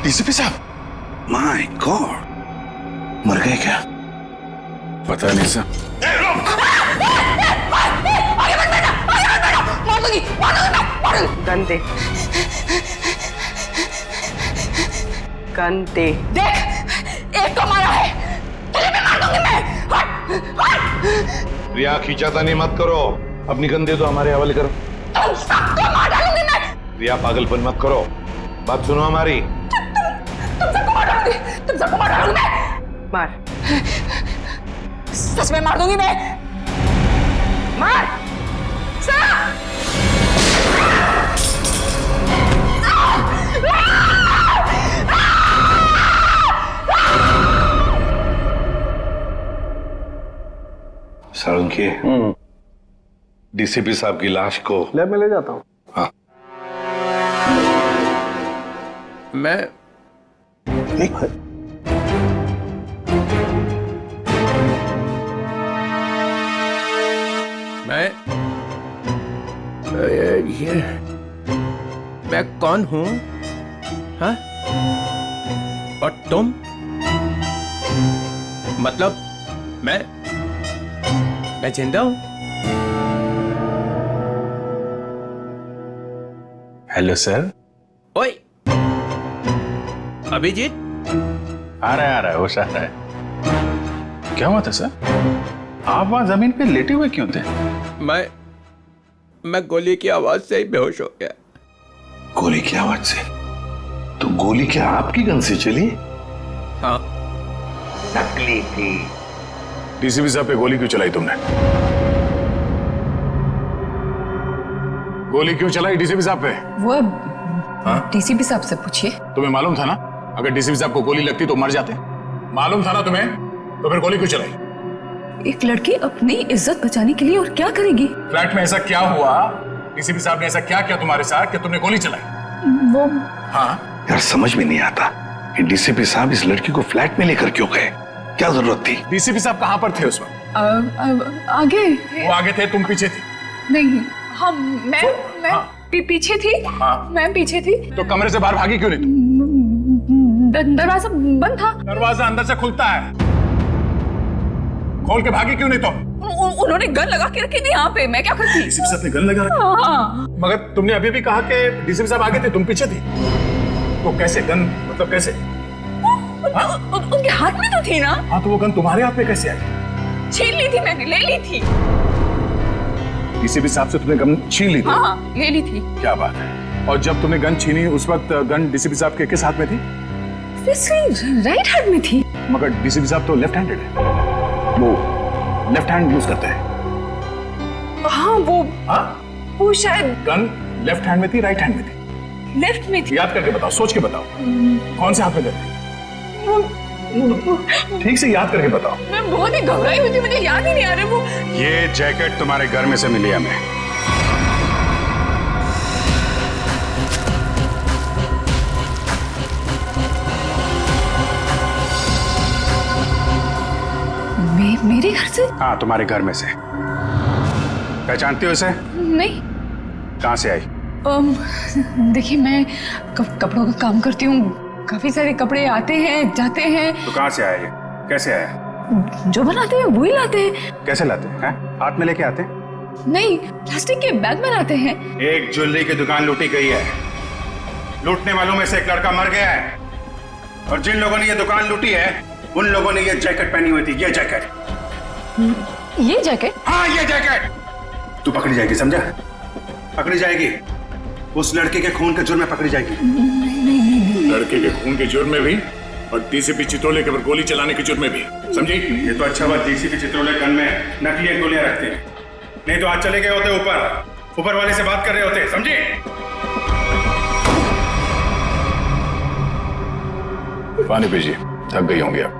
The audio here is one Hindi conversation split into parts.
डीसीपी साहब, माय गॉड, मर गए क्या? पता नहीं सर। गन दे, गन दे। देख, एक तो मारा है, तुझे भी मार दूंगी मैं। प्रिया खींचातानी मत करो, अपनी गन दे दो, हमारे हवाले करो। तुम सबको मार डालूंगी मैं। प्रिया पागलपन मत करो, बात सुनो हमारी। तुम सबको मार डालूंगी, तुम सबको मार डालूंगी मैं। मार, सच में मार दूंगी मैं। मार। सालुंकी, डीसीपी साहब की लाश को लैब में ले जाता हूँ। हाँ। मैं ये मैं कौन हूँ? हाँ? और तुम? मतलब मैं जिंदा हूँ? Hello sir. ओए, अभिजीत? आ रहा है, होश आ रहा है। क्या हुआ था सर? आप वहां जमीन पे लेटे हुए क्यों थे? मैं गोली की आवाज से ही बेहोश हो गया। गोली की आवाज से? तो गोली क्या आपकी गन से चली? हाँ। नकली थी। डीसीपी साहब पे गोली क्यों चलाई तुमने? गोली क्यों चलाई डीसीपी साहब पे? वो डीसीपी साहब से पूछिए। तुम्हें मालूम था ना, अगर डीसीपी साहब को गोली लगती तो मर जाते? मालूम था ना तुम्हें, तो फिर गोली क्यों चलाई? एक लड़की अपनी इज्जत बचाने के लिए और क्या करेगी? फ्लैट में ऐसा क्या हुआ? डीसीपी साहब ने ऐसा क्या किया तुम्हारे साथ कि तुमने गोली चलाई? वो हाँ यार समझ में नहीं आता कि डीसीपी साहब इस लड़की को फ्लैट में लेकर क्यों गए? क्या जरूरत थी? डीसीपी साहब कहाँ पर थे उस वक्त? आगे वो आगे थे, तुम पीछे थी? नहीं, मैं पीछे थी। मैं पीछे थी। तो कमरे से बाहर भागी क्यों नहीं तुम? दरवाजा बंद था। दरवाजा अंदर से खुलता है, खोल के भागी क्यों नहीं तुम? उन्होंने गन लगा के रखी थी यहाँ पे, मैं क्या करती? डीसीपी साहब ने गन लगा रखी? हाँ। मगर तुमने अभी भी कहा कि डीसीपी साहब आगे थे, तुम पीछे थी, तो कैसे गन, मतलब कैसे? उनके हाथ में तो थी ना। हाँ, तो वो गन तुम्हारे हाथ में कैसे आई? छीन ली थी मैंने, ले ली थी। डीसीपी साहब से तुमने गन छीन ली थी? हाँ, ले ली थी। क्या बात है। और जब तुमने गन छीनी उस वक्त गन डीसीपी साहब के किस हाथ में थी? राइट हैंड में थी। मगर डीसीपी साहब तो लेफ्ट हैंडेड है, वो लेफ्ट हैंड यूज करते हैं। हाँ, वो शायद गन लेफ्ट हैंड में थी, राइट हैंड में थी? लेफ्ट में थी। याद करके बताओ, सोच के बताओ, कौन से हाथ में गन? ठीक से याद करके बताओ। मैं बहुत ही घबराई हुई थी, मुझे याद ही नहीं आ रहा। वो ये जैकेट तुम्हारे घर में से मिली हमें। मेरे घर से? हाँ, तुम्हारे घर में से। पहचानती हो इसे? नहीं। कहाँ से आई? देखिए, मैं कपड़ों का काम करती हूँ, काफी सारे कपड़े आते हैं जाते हैं। तो कहाँ से आया ये? कैसे आया? जो बनाते हैं वही लाते हैं। कैसे लाते हैं? हाथ में लेके आते हैं? नहीं, प्लास्टिक के बैग में लाते हैं। एक ज्वेलरी की दुकान लूटी गई है, लूटने वालों में से एक लड़का मर गया है, और जिन लोगों ने ये दुकान लूटी है उन लोगों ने ये जैकेट पहनी हुई थी। ये जैकेट। ये जैकेट? हाँ, ये जैकेट। तू पकड़ी जाएगी, समझा? पकड़ी जाएगी, उस लड़के के खून के जुर्म में पकड़ी जाएगी। लड़के के खून के जुर्म में भी, और डीसीपी चित्रोले के ऊपर गोली चलाने के जुर्म में भी, समझी? ये तो अच्छा बात डीसीपी चित्रोले गन में नकली गोलियां रखते हैं, नहीं तो आज चले गए होते ऊपर वाले से बात कर रहे होते, समझी? पानी पीजिए, थक गई होंगी आप।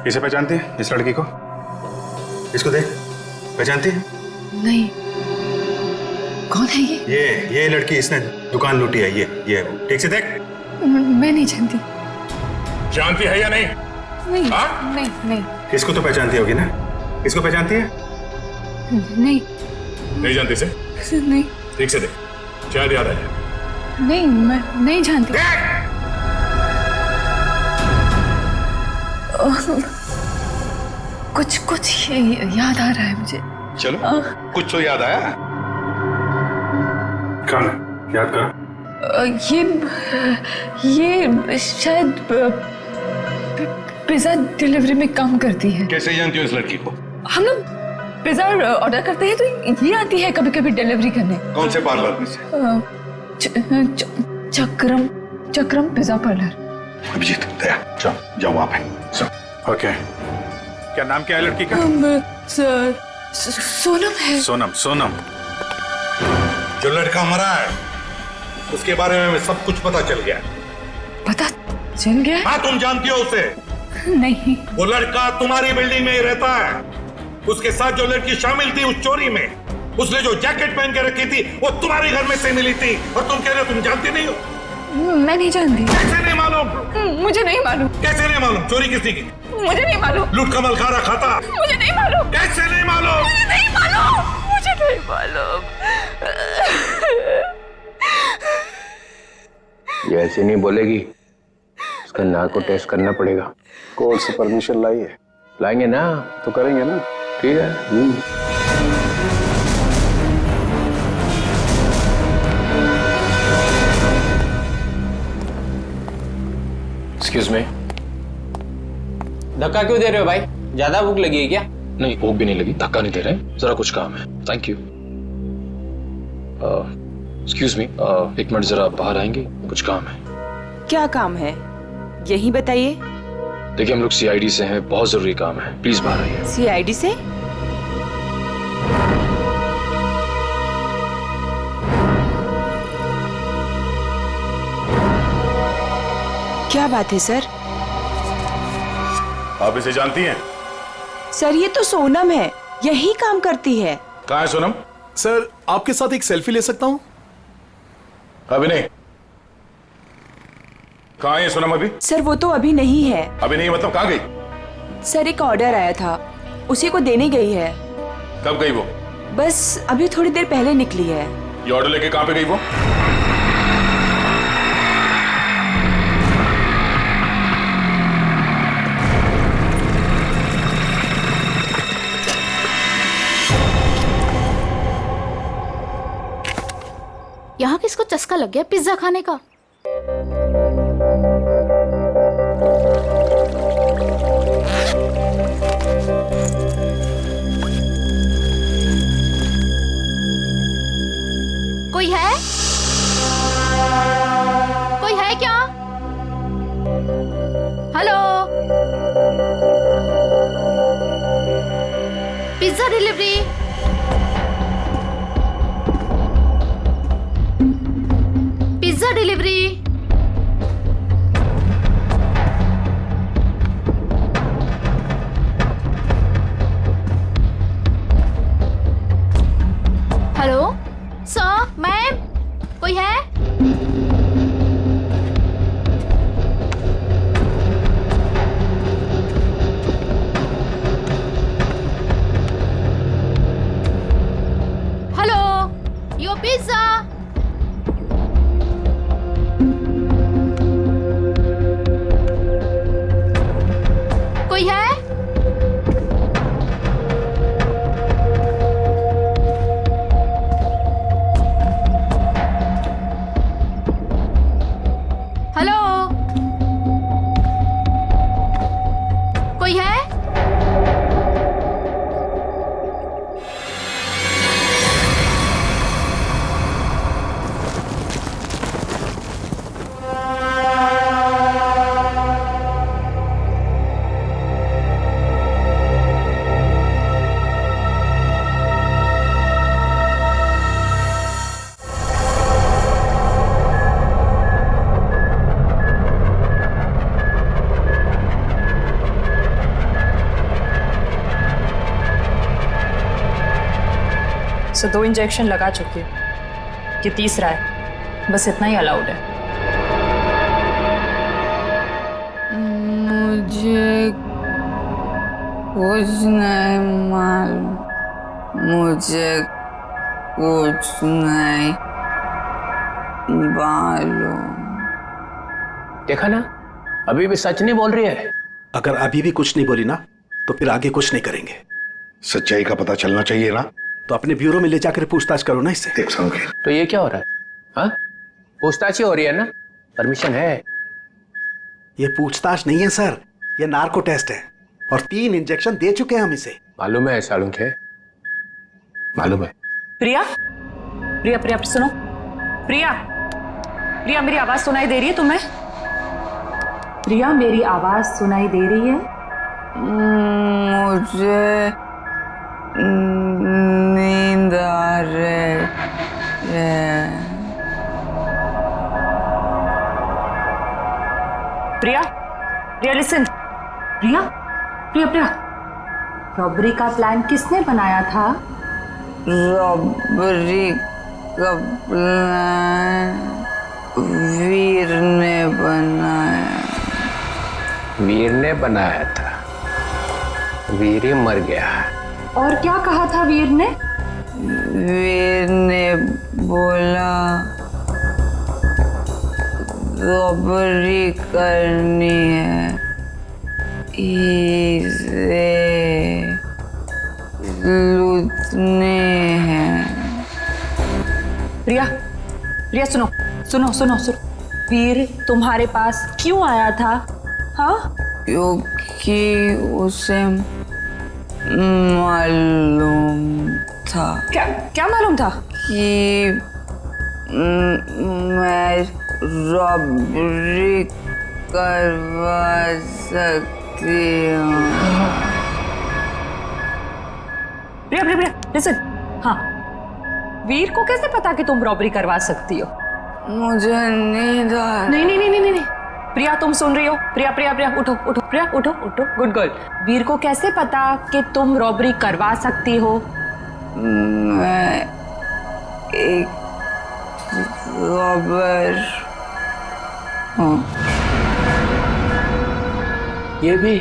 इसे पहचानती है, इस लड़की को? इसको देख, पहचानती है? नहीं। कौन है ये? ये लड़की, इसने दुकान लूटी है। ये ठीक से देख। मैं नहीं जानती। जानती है या नहीं? नहीं। हाँ? नहीं। इसको तो पहचानती होगी ना? इसको पहचानती है? नहीं। नहीं जानती से? नहीं। ठीक से देख, शायद याद आ जाए। नहीं, मैं नहीं जानती। कुछ कुछ याद आ रहा है मुझे। चलो कुछ तो याद आया। कौन याद करो। ये शायद पिज्जा डिलीवरी में काम करती है। कैसे जानती हो इस लड़की को? हम लोग पिज्जा ऑर्डर करते हैं तो ये आती है कभी कभी डिलीवरी करने। कौन से पार्लर में से? चक्रम पिज्जा पार्लर। अभिजीत, दया, जाओ जाओ वहां पे। ओके, क्या नाम क्या है लड़की का? सोनम है। सोनम। सोनम, जो लड़का मरा है उसके बारे में सब कुछ पता चल गया। पता चल गया? हाँ, तुम जानती हो उसे? नहीं। वो लड़का तुम्हारी बिल्डिंग में ही रहता है। उसके साथ जो लड़की शामिल थी उस चोरी में, उसने जो जैकेट पहन के रखी थी वो तुम्हारे घर में से मिली थी, और तुम कह रहे हो तुम जानती नहीं हो? मैं नहीं जानती। कैसे नहीं मालूम? मुझे नहीं मालूम। कैसे नहीं मालूम? चोरी किसी की? मुझे नहीं मालूम। लूट कमल खा रहा खाता? मुझे नहीं मालूम। कैसे नहीं मालूम? मुझे नहीं मालूम। मुझे नहीं मालूम। ये ऐसे नहीं बोलेगी, उसका नाक को टेस्ट करना पड़ेगा। कोर्ट से परमिशन लाई है? लाएंगे ना, तो करेंगे ना। ठीक है। Excuse me. धक्का क्यों दे रहे हो भाई? ज्यादा भूख लगी है क्या? नहीं, भूख भी नहीं लगी, धक्का नहीं दे रहे, जरा कुछ काम है। Thank you. एक्सक्यूज मी, एक मिनट जरा बाहर आएंगे, कुछ काम है। क्या काम है यही बताइए। देखिए, हम लोग सीआईडी से हैं, बहुत जरूरी काम है, प्लीज बाहर आइए। सीआईडी से? क्या बात है सर? आप इसे जानती हैं? सर ये तो सोनम है, यही काम करती है। कहाँ है सोनम? सर, आपके साथ एक सेल्फी ले सकता हूं? अभी नहीं। कहाँ है सोनम अभी? सर वो तो अभी नहीं है। अभी नहीं मतलब कहाँ गई? सर एक ऑर्डर आया था, उसी को देने गई है। कब गई वो? बस अभी थोड़ी देर पहले निकली है। ये ऑर्डर लेके कहाँ पे गई वो? यहाँ किसको चस्का लग गया पिज्जा खाने का? कोई है? कोई है क्या? Hello, pizza delivery. Pizza delivery. Hello sir, ma'am, कोई है? Hello, your pizza. कोई है? हेलो, कोई है? सो 2 इंजेक्शन लगा चुकी हूँ, ये तीसरा है, बस इतना ही अलाउड है। मुझे कुछ नहीं मालूम। मुझे कुछ नहीं मालूम। देखा ना, अभी भी सच नहीं बोल रही है। अगर अभी भी कुछ नहीं बोली ना तो फिर आगे कुछ नहीं करेंगे। सच्चाई का पता चलना चाहिए ना। तो अपने ब्यूरो में ले जाकर पूछताछ करो ना इससे। देख समझे, तो ये क्या हो रहा है? हाँ, पूछताछ ही हो रही है ना, परमिशन है। ये पूछताछ नहीं है सर, ये नार्को टेस्ट है और 3 इंजेक्शन दे चुके हैं हम इसे। मालूम है सालुंखे, मालूम है। प्रिया प्रिया प्रिया सुनो, प्रिया प्रिया मेरी आवाज सुनाई दे रही है तुम्हें? प्रिया मेरी आवाज सुनाई दे रही है? मुझे नींद आ रही है। प्रिया प्रिया लिसन, प्रिया प्रिया प्रिया, रॉबरी का प्लान किसने बनाया था? रॉबरी का प्लान वीर ने बनाया। वीर ने बनाया था? वीर ही मर गया। और क्या कहा था वीर ने? वीर ने बोला रॉबरी करनी है, इसे लूटने हैं। प्रिया प्रिया सुनो सुनो सुनो सुनो, वीर तुम्हारे पास क्यों आया था? हाँ, क्योंकि उसे मालूम था। क्या क्या मालूम था? कि मैं रॉबरी करवा सकती हूँ। प्रिया प्रिया प्रिया लिसन, हाँ, वीर को कैसे पता कि तुम रॉबरी करवा सकती हो? मुझे नींद आ नहीं नहीं नहीं नहीं नहीं, प्रिया तुम सुन रही हो? प्रिया प्रिया प्रिया उठो उठो, प्रिया उठो उठो, गुड गर्ल। वीर को कैसे पता कि तुम रॉबरी करवा सकती हो? मैं एक रॉबर हूँ। ये भी?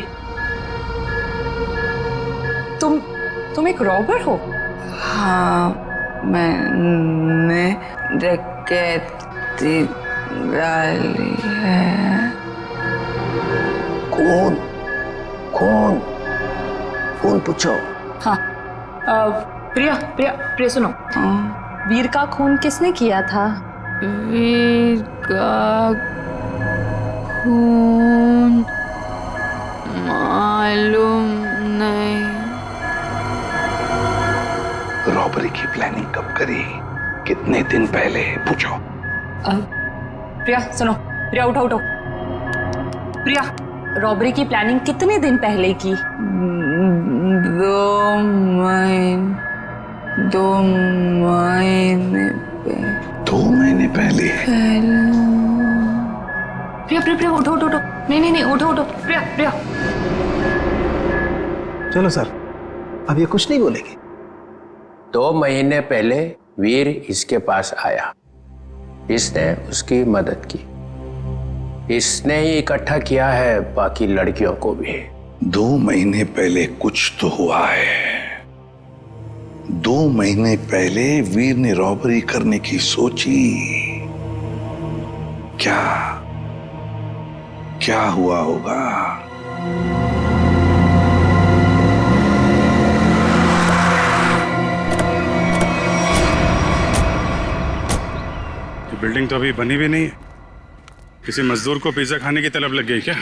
तुम एक रॉबर हो? हाँ, मैंने डकैती डाली है। कौन कौन कौन पूछो? हाँ, प्रिया प्रिया प्रिया सुनो, वीर का खून किसने किया था? वीर का खून मालूम नहीं। रॉबरी की प्लानिंग कब करी, कितने दिन पहले, पूछो। प्रिया सुनो, प्रिया उठो उठो। प्रिया, रॉबरी की प्लानिंग कितने दिन पहले की? 2 महीने 2 महीने पहले? प्रिया प्रिया प्रिया उठो उठो उठो, नहीं नहीं नहीं उठो उठो, प्रिया प्रिया। चलो सर, अब ये कुछ नहीं बोलेगी। 2 महीने पहले वीर इसके पास आया, इसने उसकी मदद की, इसने ही इकट्ठा किया है बाकी लड़कियों को भी। 2 महीने पहले कुछ तो हुआ है। 2 महीने पहले वीर ने रॉबरी करने की सोची। क्या क्या हुआ होगा? बिल्डिंग तो अभी बनी भी नहीं है। किसी मजदूर को पिज्जा खाने की तलब लग गई क्या?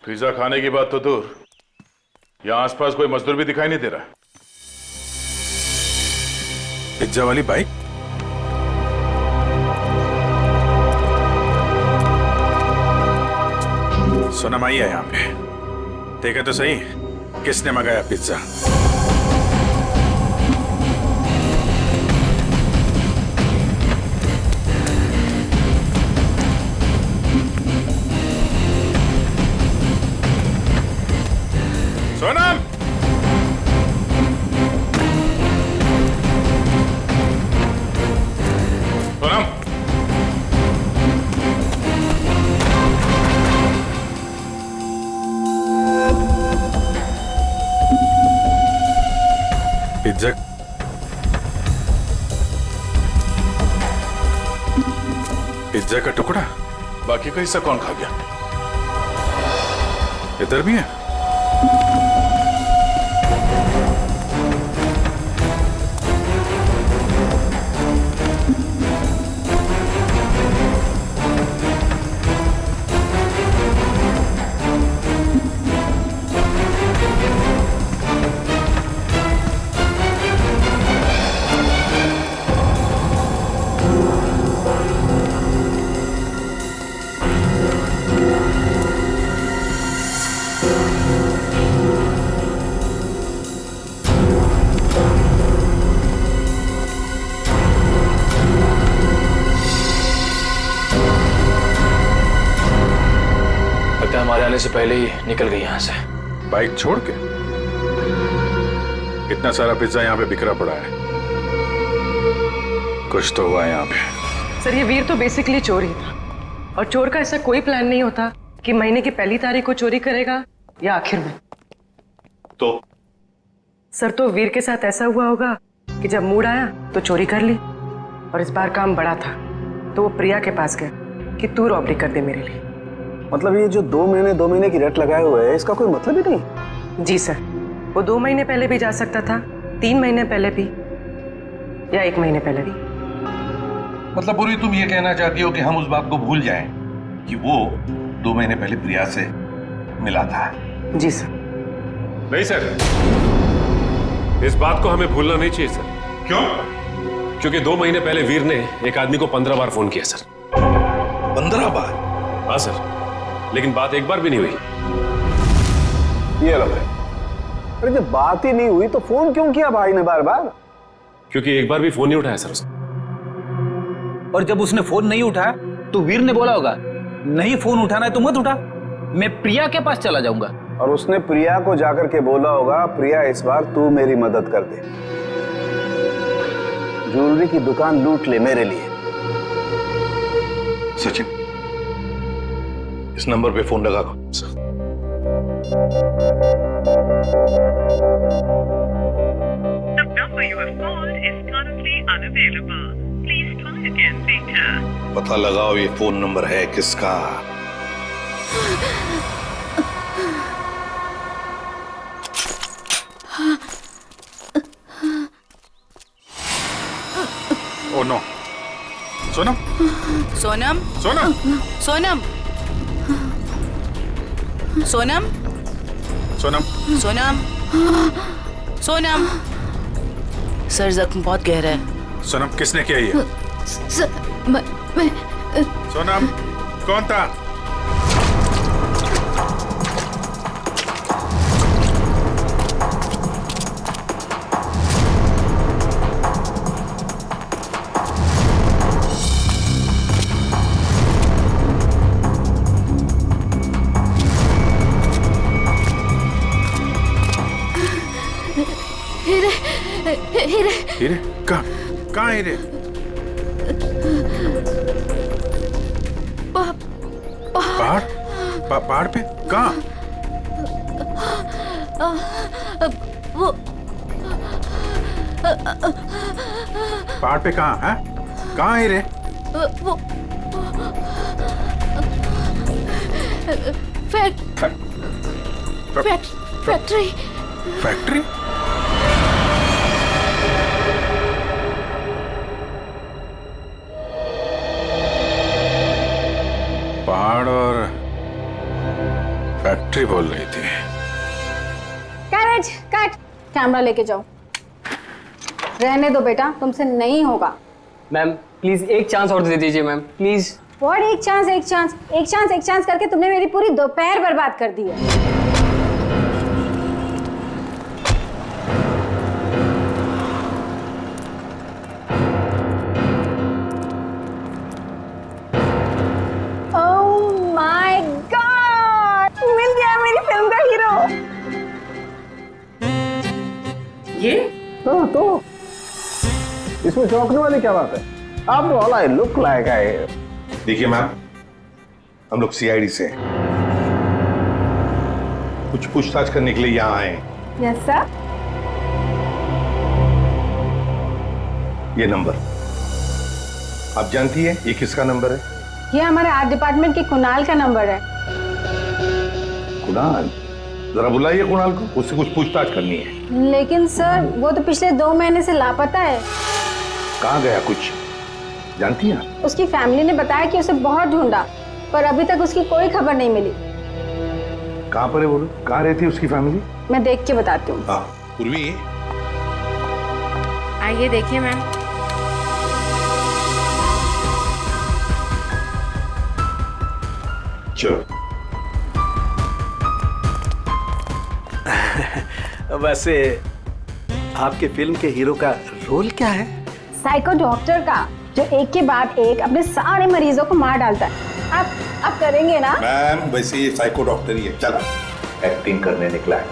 पिज्जा खाने की बात तो दूर, यहाँ आसपास कोई मजदूर भी दिखाई नहीं दे रहा। पिज्जा वाली बाइक? सोनम आई है यहाँ पे, देखा तो सही किसने मंगाया pizza. Sonam, Sonam, pizza pizza का टुकड़ा? बाकी का हिस्सा कौन खा गया? इधर भी है? हमारे आने से पहले ही निकल गई यहाँ से। बाइक छोड़ के? इतना सारा पिज्जा यहाँ पे बिखरा पड़ा है, कुछ तो हुआ है यहाँ पे। सर ये वीर तो बेसिकली चोर ही था, और चोर का ऐसा कोई प्लान नहीं होता कि महीने की पहली तारीख को चोरी करेगा या आखिर में। तो सर तो वीर के साथ ऐसा हुआ होगा कि जब मूड आया तो चोरी कर ली, और इस बार काम बड़ा था तो वो प्रिया के पास गया कि तू रॉबरी कर दे मेरे लिए। मतलब ये जो 2 महीने की रेट लगाए हुए है, इसका कोई मतलब ही नहीं? जी सर, वो 2 महीने पहले भी जा सकता था, 3 महीने पहले भी, या 1 महीने पहले भी। मतलब पूरी तुम ये कहना चाहती हो कि हम उस बात को भूल जाएं कि वो 2 महीने पहले प्रिया से मिला था? जी सर। नहीं सर, इस बात को हमें भूलना नहीं चाहिए सर। क्यों? क्योंकि 2 महीने पहले वीर ने एक आदमी को 15 बार फोन किया सर। 15 बार? हाँ सर, लेकिन बात एक बार भी नहीं हुई। ये अलग है। अरे जब बात ही नहीं हुई तो फोन क्यों किया भाई ने बार बार? क्योंकि एक बार भी फोन नहीं उठाया सर उसने। और जब उसने फोन नहीं उठाया तो वीर ने बोला होगा नहीं फोन उठाना है तो मत उठा, मैं प्रिया के पास चला जाऊंगा। और उसने प्रिया को जाकर के बोला होगा प्रिया इस बार तू मेरी मदद कर दे, ज्वेलरी की दुकान लूट ले मेरे लिए। सचिन, इस नंबर पे फोन लगा दो। पता लगाओ ये फोन नंबर है किसका। Oh no. Sonam? Sonam? Sonam? Sonam? Sonam? Sonam? Sonam? Sonam? Sir जख्म बहुत गहरा है। सोनम किसने किया ये? मैं सोनम कौन था? हीरे हीरे? कहाँ हीरे? पहाड़? पहाड़ पे? कहाँ? वो पहाड़ पे कहाँ है? कहाँ हीरे? वो फैक्ट्री। फैक्ट्री? पहाड़ और फैक्ट्री बोल रही थी। कैरेज कट, कैमरा लेके जाओ। रहने दो बेटा, तुमसे नहीं होगा। मैम प्लीज एक चांस और दे दीजिए मैम, प्लीज। व्हाट एक चांस करके तुमने मेरी पूरी दोपहर बर्बाद कर दी है। ये तो इसमें चौंकने वाली क्या बात है? आप all I look like I. देखिए मैम, हम लोग सीआईडी से कुछ पूछताछ करने के लिए यहाँ आए हैं। Yes sir. ये नंबर आप जानती है ये किसका नंबर है? ये हमारे आर्ट डिपार्टमेंट के कुणाल का नंबर है। कुणाल, जरा बुलाइए कुणाल को, उससे कुछ पूछताछ करनी है। लेकिन सर वो तो पिछले 2 महीने से लापता है। कहाँ गया कुछ जानती हैं? उसकी फैमिली ने बताया कि उसे बहुत ढूंढा, पर अभी तक उसकी कोई खबर नहीं मिली। कहाँ पर है बोलो, कहाँ रहती है उसकी फैमिली? मैं देख के बताती हूँ। हाँ पूर्वी, आइए देखिए मैम। चलो। वैसे आपके फिल्म के हीरो का रोल क्या है? साइको डॉक्टर का, जो एक के बाद एक अपने सारे मरीजों को मार डालता है। आप करेंगे ना? मैम वैसे ये साइको डॉक्टर ही है, चला एक्टिंग करने निकला है।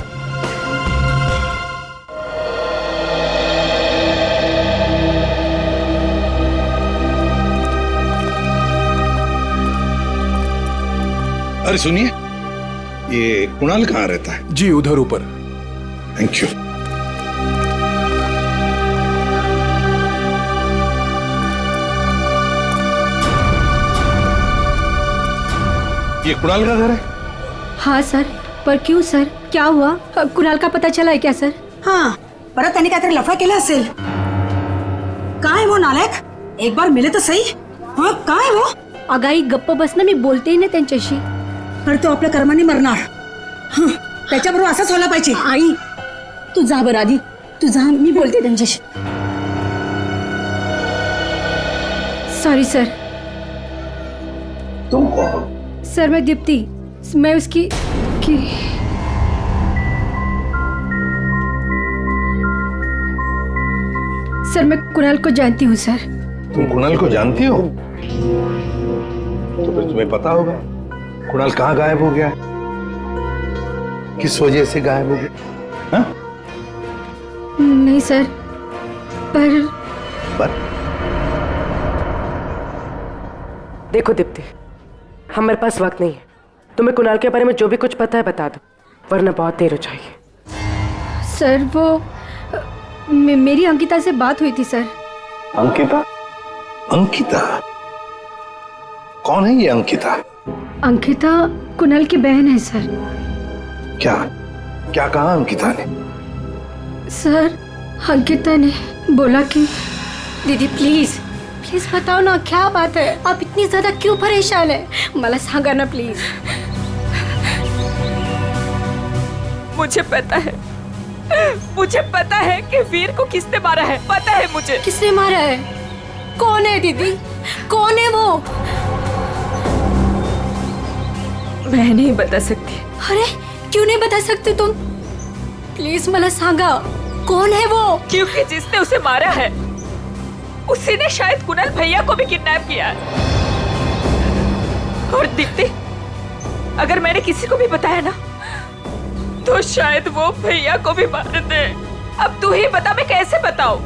अरे सुनिए, ये कुणाल कहाँ रहता है? जी उधर ऊपर। Thank you. ये कुणाल का घर है? हाँ सर, पर क्यों सर, क्या हुआ? कुणाल का पता चला है क्या सर? हां, परत त्यांनी काहीतरी लफडा केला असेल. काय वो नालायक, एक बार मिले तो सही. हाँ काय वो? अगाई गप्प बस ना, मी बोलते ना त्यांच्याशी. पर तो आपल्या कर्माने मरणार. हं, त्याच्याबरोबर असंच व्हायला पाहिजे. आई तू जा बरं आधी, तू जा, मी बोलते त्यांच्याशी. Sorry sir. तुम कौन हो? सर मैं दीप्ति, मैं उसकी सर मैं कुणाल को जानती हूँ सर। तुम कुणाल को जानती हो? तो फिर तुम्हें पता होगा कुणाल कहाँ गायब हो गया, किस वजह से गायब हो गया? हाँ? नहीं सर, पर देखो दीप्ति, हमारे पास वक्त नहीं है। तुम्हें कुणाल के बारे में जो भी कुछ पता है बता दो, वरना बहुत देर हो जाएगी। सर वो मेरी अंकिता से बात हुई थी सर। अंकिता? अंकिता कौन है ये अंकिता? अंकिता कुणाल की बहन है सर। क्या क्या कहा अंकिता ने? सर अंकिता ने बोला कि दीदी प्लीज प्लीज बताओ ना क्या बात है, आप इतनी ज्यादा क्यों परेशान है, मला सांगा ना प्लीज। मुझे पता है कि वीर को किसने मारा है, पता है मुझे। किसने मारा है? कौन है दीदी, कौन है वो? मैं नहीं बता सकती। अरे क्यों नहीं बता सकते तुम? प्लीज मला सांगा कौन है वो? क्योंकि जिसने उसे मारा है उसी ने शायद कुणाल भैया को भी किडनैप किया है। और दीप्ति, अगर मैंने किसी को भी बताया ना तो शायद वो भैया को भी मार दे। अब तू ही बता, मैं कैसे बताऊं?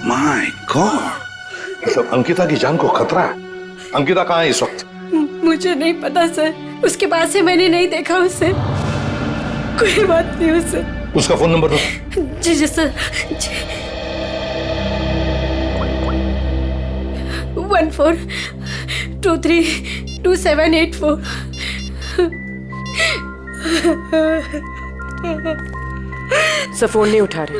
माय गॉड, मतलब अंकिता की जान को खतरा है। अंकिता कहाँ है इस वक्त? मुझे नहीं पता सर, उसके बाद से मैंने नहीं देखा उसे। कोई बात नहीं उसे। उसका फोन नंबर दो। जी जी सर। 14232784। सर फोन नहीं उठा रहे।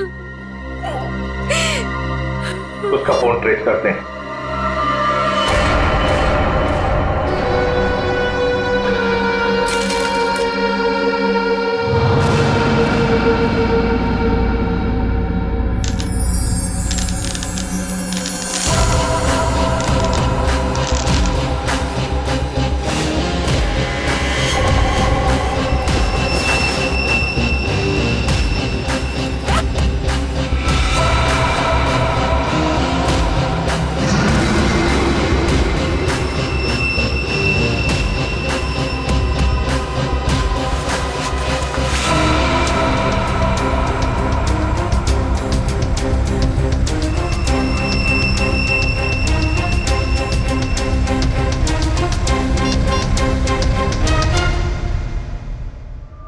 उसका फोन ट्रेस करते हैं।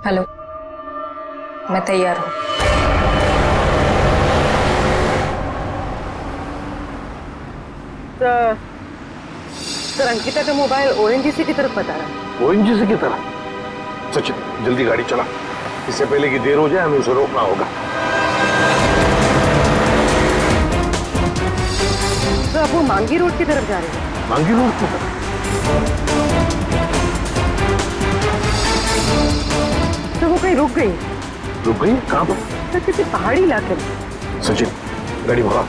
हेलो, मैं तैयार हूँ। सर अंकिता का मोबाइल ओएनजीसी की तरफ बता रहा है। ओएनजीसी की तरफ? सचिन जल्दी गाड़ी चला, इससे पहले कि देर हो जाए हमें उसे रोकना होगा। तो अब वो मांगी रोड की तरफ जा रहे हैं। मांगी रोड की तरफ? तो वो कहीं रुक गई। रुक गई? कहाँ पर? तो किसी पहाड़ी इलाके में। सचिन गाड़ी भगा।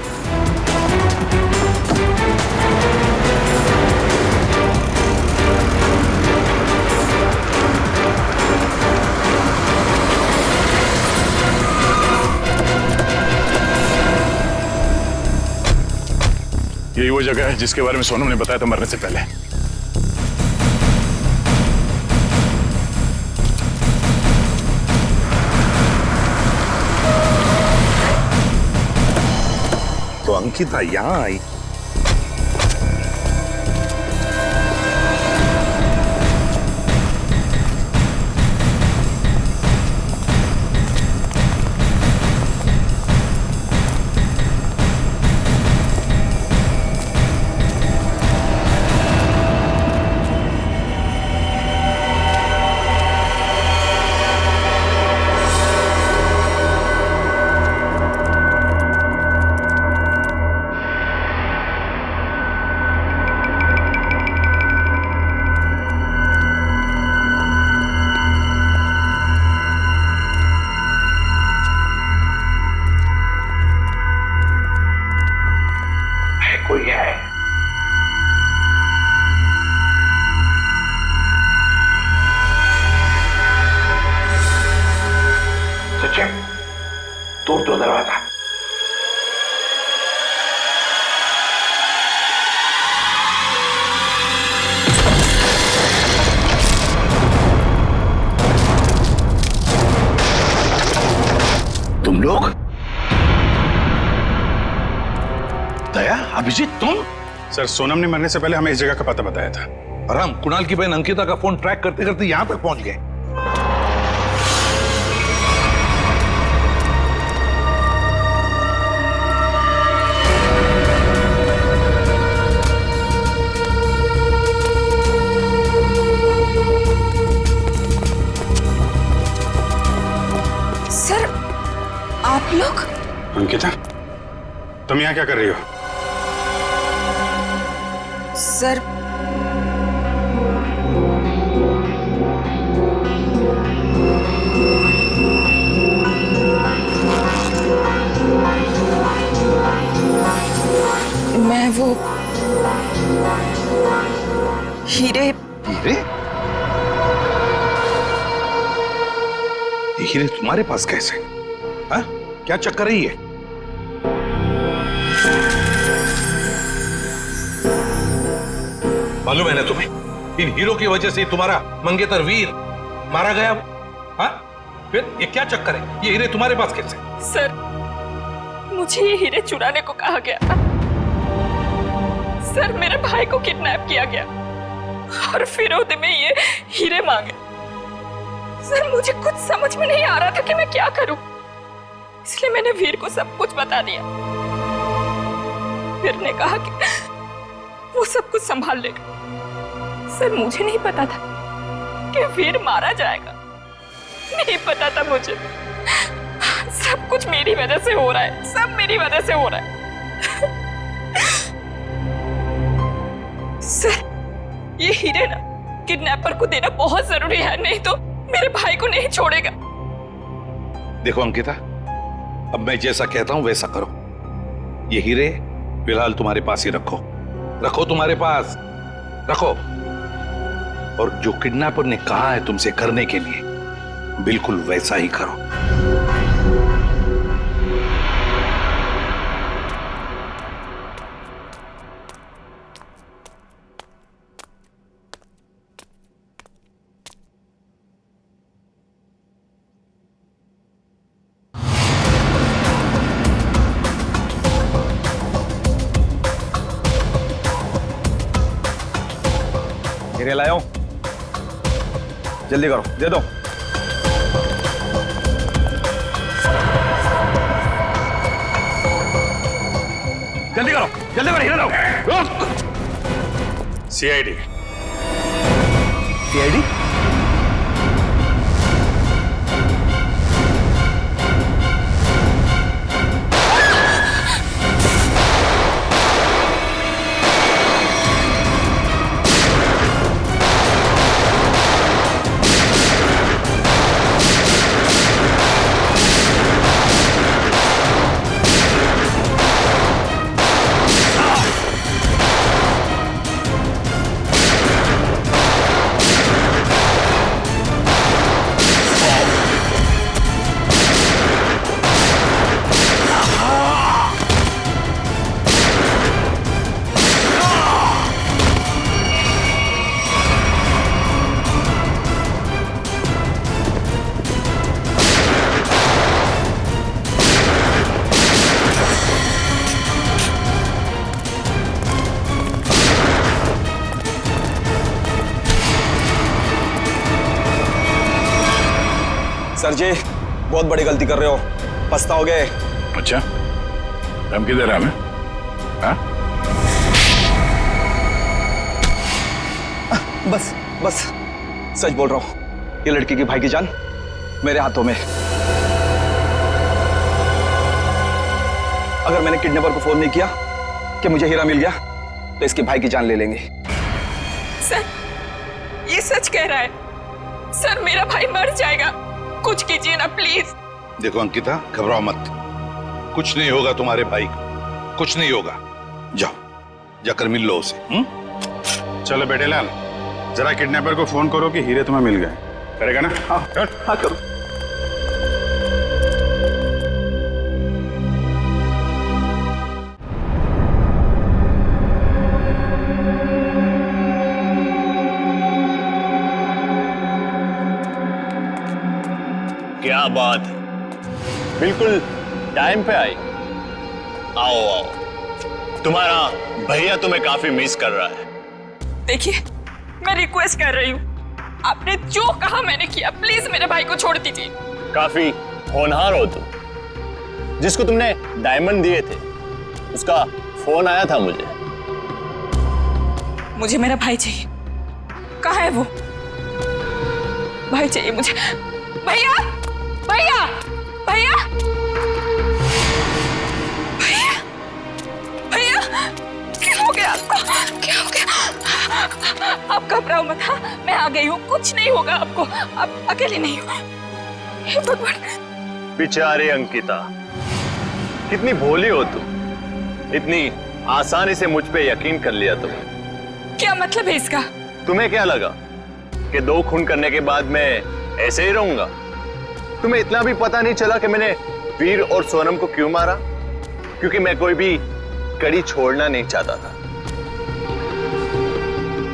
यही वो जगह है जिसके बारे में सोनम ने बताया था मरने से पहले। तो अंकिता यहाँ आई। कोई है? सचिन तोड़ दो दरवाजा। तुम लोग? दया, अभिजीत, तुम? सर सोनम ने मरने से पहले हमें इस जगह का पता बताया था और हम कुणाल की बहन अंकिता का फोन ट्रैक करते करते यहां तक पहुंच गए। सर आप लोग? अंकिता तुम यहाँ क्या कर रही हो? सर मैं वो हीरे। हीरे? ये हीरे तुम्हारे पास कैसे? हाँ? क्या चक्कर है ये? मालूम है ना तुम्हें, इन हीरो की वजह से तुम्हारा मंगेतर वीर मारा गया। हाँ? फिर ये क्या चक्कर है? ये हीरे तुम्हारे पास कैसे? सर मुझे ये हीरे चुराने को कहा गया था। सर मेरे भाई को किडनैप किया गया और फिरौती में ये हीरे मांगे। सर मुझे कुछ समझ में नहीं आ रहा था कि मैं क्या करूं, इसलिए मैंने वीर को सब कुछ बता दिया। वीर ने कहा कि वो सब कुछ संभाल लेगा। सर मुझे नहीं पता था कि वीर मारा जाएगा, नहीं पता था मुझे। सब कुछ मेरी वजह से हो रहा है, सब मेरी वजह से हो रहा है। सर ये हीरे ना किडनैपर को देना बहुत जरूरी है, नहीं तो मेरे भाई को नहीं छोड़ेगा। देखो अंकिता, अब मैं जैसा कहता हूं वैसा करो। ये हीरे फिलहाल तुम्हारे पास ही रखो, रखो तुम्हारे पास रखो। और जो किडनैपर ने कहा है तुमसे करने के लिए, बिल्कुल वैसा ही करो। हीरे लाया हूं, जल्दी करो, दे दो। जल्दी करो, जल्दी करो, हीरे लाओ। सीआईडी। सीआईडी? सर जी बहुत बड़ी गलती कर रहे हो, पछताओगे। अच्छा, धमकी दे रहा है हमें? हाँ? बस बस सच बोल रहा हूं, ये लड़की की भाई की जान मेरे हाथों में। अगर मैंने किडनैपर को फोन नहीं किया कि मुझे हीरा मिल गया तो इसके भाई की जान ले लेंगे। सर ये सच कह रहा है। सर मेरा भाई मर जाएगा, कुछ कीजिए ना प्लीज। देखो अंकिता, घबराओ मत, कुछ नहीं होगा तुम्हारे भाई को, कुछ नहीं होगा। जाओ जाकर मिल लो उसे। चलो बेटे लाल, जरा किडनैपर को फोन करो कि हीरे तुम्हें मिल गए। करेगा ना? हाँ करो। क्या बात है, बिल्कुल टाइम पे आई। आओ आओ, तुम्हारा भैया तुम्हें काफी मिस कर रहा है। देखिए मैं रिक्वेस्ट कर रही हूँ, आपने जो कहा मैंने किया, प्लीज मेरे भाई को छोड़ दीजिए। काफी होनहार हो तुम। जिसको तुमने डायमंड दिए थे उसका फोन आया था मुझे। मुझे मेरा भाई चाहिए। कहाँ है वो? भाई चाहिए मुझे। भैया भैया भैया भैया भैया, क्या हो गया आपको? क्या हो गया? आप घबराओ मत। हाँ मैं आ गई हूँ, कुछ नहीं होगा आपको, आप अकेले नहीं हो। हे भगवान। बेचारी अंकिता, कितनी भोली हो तुम, इतनी आसानी से मुझ पे यकीन कर लिया तुमने। क्या मतलब है इसका? तुम्हें क्या लगा कि 2 खून करने के बाद मैं ऐसे ही रहूंगा? तुम्हें इतना भी पता नहीं चला कि मैंने वीर और सोनम को क्यों मारा? क्योंकि मैं कोई भी कड़ी छोड़ना नहीं चाहता था।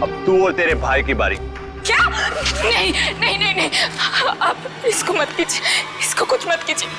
अब तू और तेरे भाई की बारी। क्या? नहीं नहीं नहीं नहीं, आप इसको मत कीजिए, इसको कुछ मत कीजिए।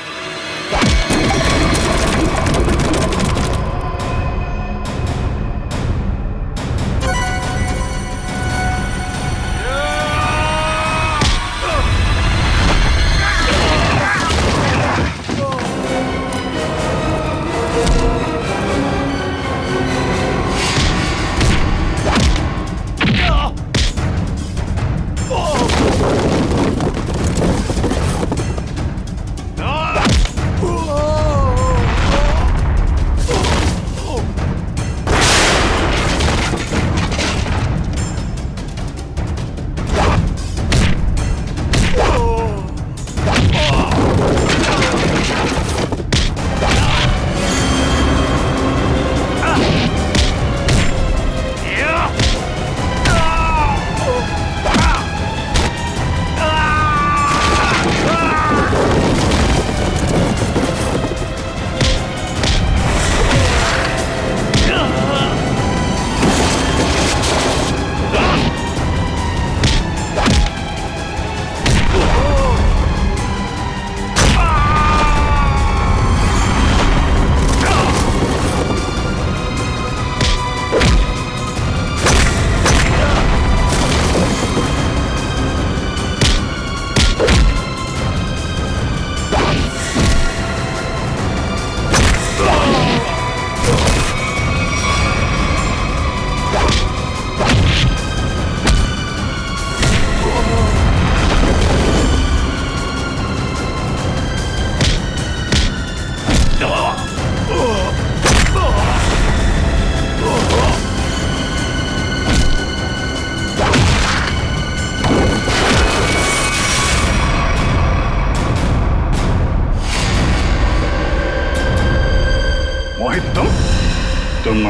तुम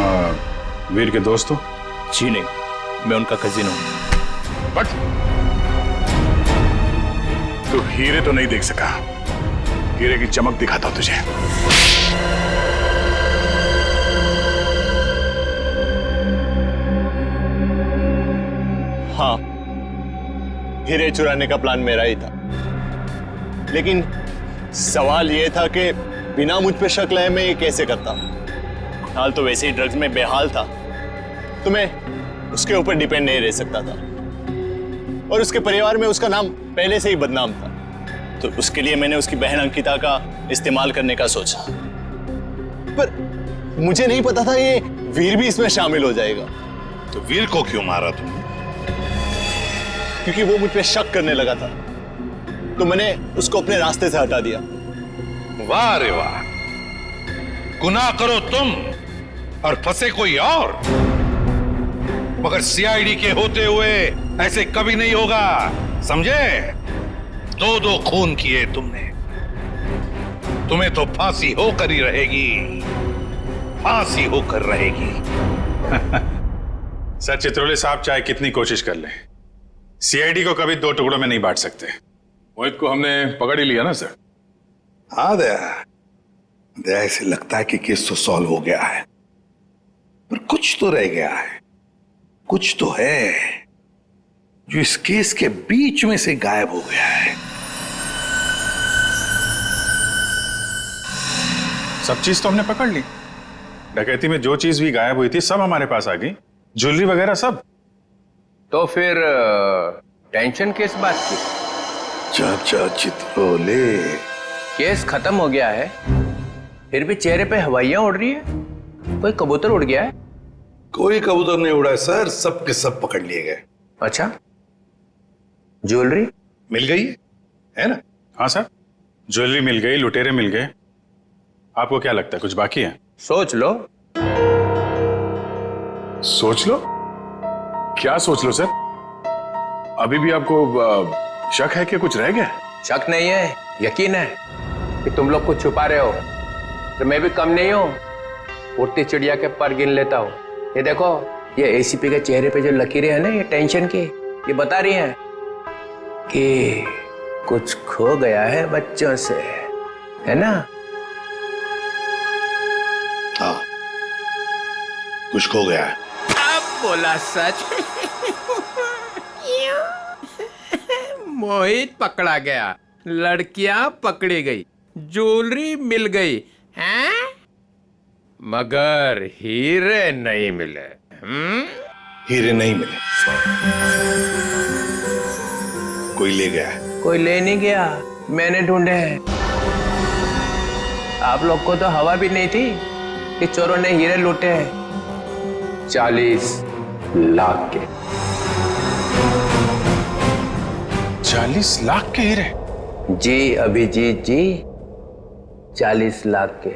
वीर के दोस्त हो? जी नहीं, मैं उनका कजिन हूं। बट तू हीरे तो नहीं देख सका। हीरे की चमक दिखाता तुझे। हाँ, हीरे चुराने का प्लान मेरा ही था, लेकिन सवाल यह था कि बिना मुझ पे शक लाए मैं ये कैसे करता। हाल तो वैसे ही ड्रग्स में बेहाल था, तो मैं उसके ऊपर डिपेंड नहीं रह सकता था, और उसके परिवार में उसका नाम पहले से ही बदनाम था, तो उसके लिए मैंने उसकी बहन अंकिता का इस्तेमाल करने का सोचा। पर मुझे नहीं पता था ये वीर भी इसमें शामिल हो जाएगा। तो वीर को क्यों मारा तुमने? क्योंकि वो मुझ पे शक करने लगा था, तो मैंने उसको अपने रास्ते से हटा दिया। वाह रे वाह, गुनाह करो तुम और फंसे कोई और, मगर सीआईडी के होते हुए ऐसे कभी नहीं होगा, समझे? 2 खून किए तुमने, तुम्हें तो फांसी होकर ही रहेगी, फांसी होकर रहेगी। सर चित्रोले साहब चाहे कितनी कोशिश कर ले, सीआईडी को कभी 2 टुकड़ों में नहीं बांट सकते। मोहित को हमने पकड़ ही लिया ना सर। हाँ दया, ऐसे लगता है कि केस तो सॉल्व हो गया है, पर कुछ तो रह गया है, कुछ तो है जो इस केस के बीच में से गायब हो गया है। सब चीज तो हमने पकड़ ली। डकैती में जो चीज भी गायब हुई थी सब हमारे पास आ गई, ज्वेलरी वगैरह सब। तो फिर टेंशन किस बात की? चाचा चित्रोले, केस खत्म हो गया है, फिर भी चेहरे पे हवाइयां उड़ रही है। कोई कबूतर उड़ गया है? कोई कबूतर नहीं उड़ा है सर, सब के सब पकड़ लिए गए। अच्छा, ज्वेलरी मिल गई है ना? हाँ सर, ज्वेलरी मिल गई, लुटेरे मिल गए। आपको क्या लगता है कुछ बाकी है? सोच लो। सोच लो? क्या सोच लो सर? अभी भी आपको शक है कि कुछ रह गया? शक नहीं है, यकीन है कि तुम लोग कुछ छुपा रहे हो। तो मैं भी कम नहीं हूं, उड़ती चिड़िया के पर गिन लेता हूं। ये देखो, ये एसीपी के चेहरे पे जो लकीरें हैं ना, ये टेंशन की, ये बता रही हैं कि कुछ खो गया है बच्चों से, है ना? हाँ, कुछ खो गया है। अब बोला सच। मोहित पकड़ा गया, लड़कियां पकड़ी गई, ज्वेलरी मिल गई, हैं? मगर हीरे नहीं मिले। हीरे नहीं मिले, कोई ले गया है। कोई ले नहीं गया, मैंने ढूंढे हैं। आप लोग को तो हवा भी नहीं थी कि चोरों ने हीरे लूटे हैं। 40 लाख के। 40 लाख के हीरे? जी अभिजीत जी, 40 लाख के।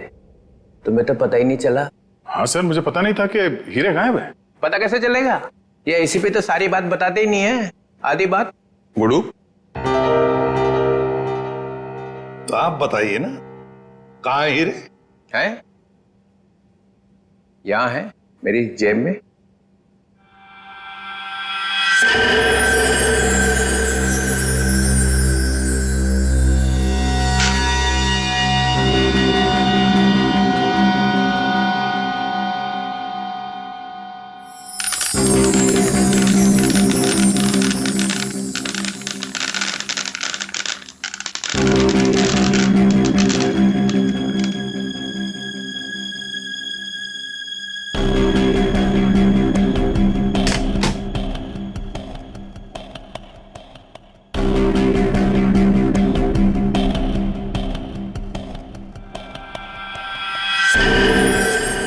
तुम्हें तो पता ही नहीं चला। हाँ सर, मुझे पता नहीं था कि हीरे गायब है। पता कैसे चलेगा? ये इसी पे तो सारी बात बताते ही नहीं है, आधी बात। गुडू, तो आप बताइए ना, कहाँ है हीरे? हैं? यहां है, मेरी जेब में।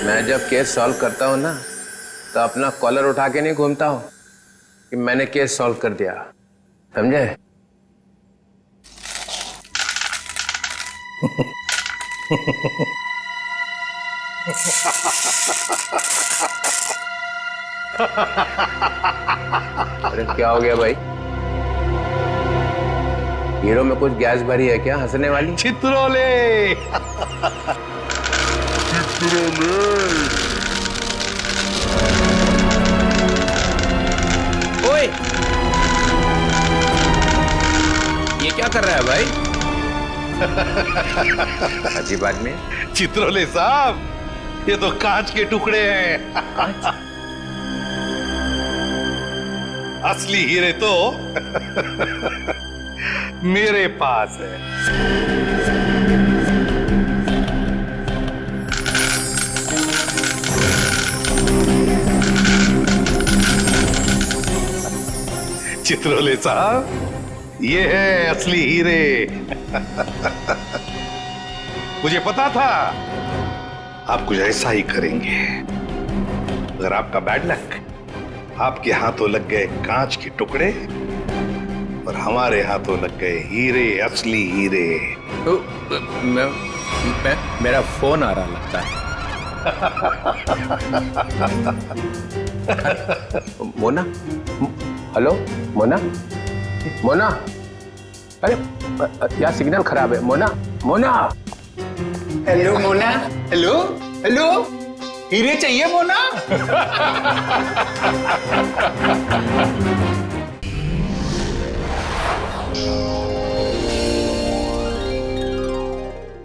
मैं जब केस सॉल्व करता हूं ना, तो अपना कॉलर उठा के नहीं घूमता हूं कि मैंने केस सॉल्व कर दिया, समझे? अरे क्या हो गया भाई? हीरो में कुछ गैस भरी है क्या हंसने वाली? चित्रोले। क्या कर रहा है भाई? अजीब आदमी। चित्रोले साहब, ये तो कांच के टुकड़े हैं। असली हीरे तो मेरे पास है। चित्रोले साहब, ये है असली हीरे। मुझे पता था आप कुछ ऐसा ही करेंगे। अगर आपका बैड लक, आपके हाथों लग गए कांच के टुकड़े और हमारे हाथों लग गए हीरे, असली हीरे। मेरा फोन आ रहा लगता है। मोना, हेलो मोना, मोना, अरे यार सिग्नल खराब है। Mona, Mona, hello Mona, hello hello, हीरे चाहिए मोना?